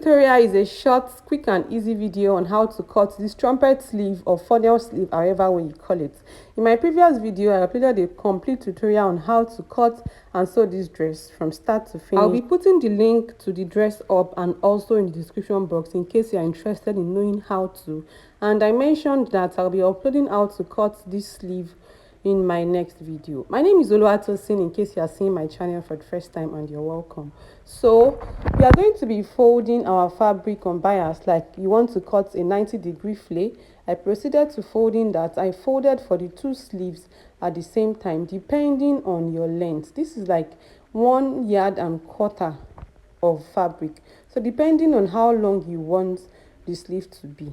tutorial is a short, quick and easy video on how to cut this trumpet sleeve or funnel sleeve, however way you call it. In my previous video, I uploaded a complete tutorial on how to cut and sew this dress from start to finish. I'll be putting the link to the dress up and also in the description box in case you are interested in knowing how to. And I mentioned that I'll be uploading how to cut this sleeve in my next video. My name is Oluwatosin, in case you are seeing my channel for the first time, and you're welcome. So we are going to be folding our fabric on bias. Like you want to cut a 90-degree fillet, I proceeded to folding that. I folded for the two sleeves at the same time depending on your length. This is like 1.25 yards of fabric, so depending on how long you want the sleeve to be.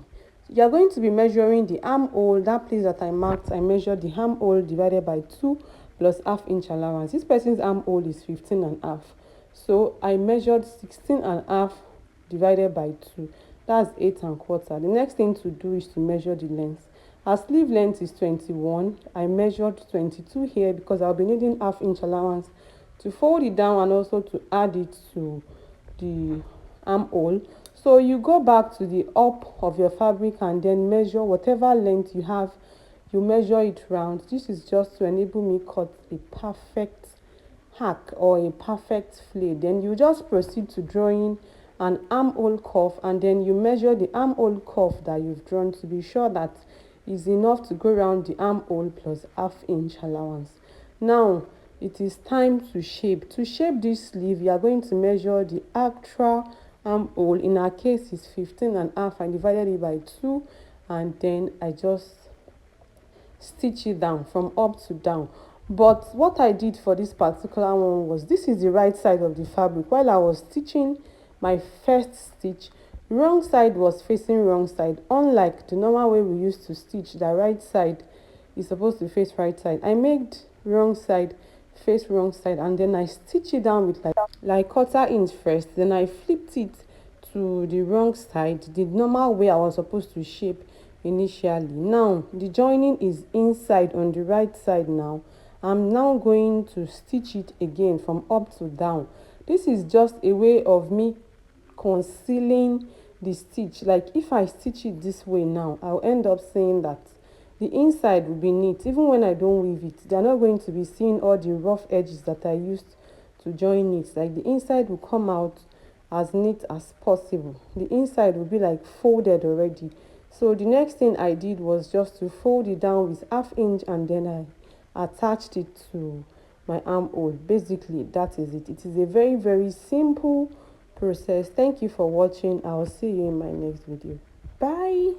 You are going to be measuring the armhole, that place that I marked. I measured the armhole divided by 2 plus ½ inch allowance. This person's armhole is 15.5, so I measured 16.5 divided by 2. That's 8.25. The next thing to do is to measure the length. Our sleeve length is 21. I measured 22 here because I'll be needing ½ inch allowance to fold it down and also to add it to the armhole. So you go back to the up of your fabric and then measure whatever length you have. You measure it round. This is just to enable me cut a perfect hack or a perfect fillet. Then you just proceed to drawing an armhole curve, and then you measure the armhole curve that you've drawn to be sure that is enough to go around the armhole plus ½ inch allowance. Now it is time to shape. To shape this sleeve, you are going to measure the actual armhole. In our case is 15.5. I divided it by 2 and then I just stitch it down from up to down. But what I did for this particular one was, this is the right side of the fabric. While I was stitching my first stitch, wrong side was facing wrong side. Unlike the normal way we used to stitch, the right side is supposed to face right side. I made wrong side face wrong side, and then I stitch it down with like 1/4 inch first. Then I flipped it to the wrong side, the normal way I was supposed to shape initially. Now the joining is inside on the right side. Now I'm now going to stitch it again from up to down. This is just a way of me concealing the stitch. Like if I stitch it this way now, I'll end up saying that the inside will be neat. Even when I don't weave it, they're not going to be seeing all the rough edges that I used to join it. Like the inside will come out as neat as possible. The inside will be like folded already. So the next thing I did was just to fold it down with ½ inch, and then I attached it to my armhole. Basically that is it. It is a very, very simple process. Thank you for watching. I'll see you in my next video. Bye.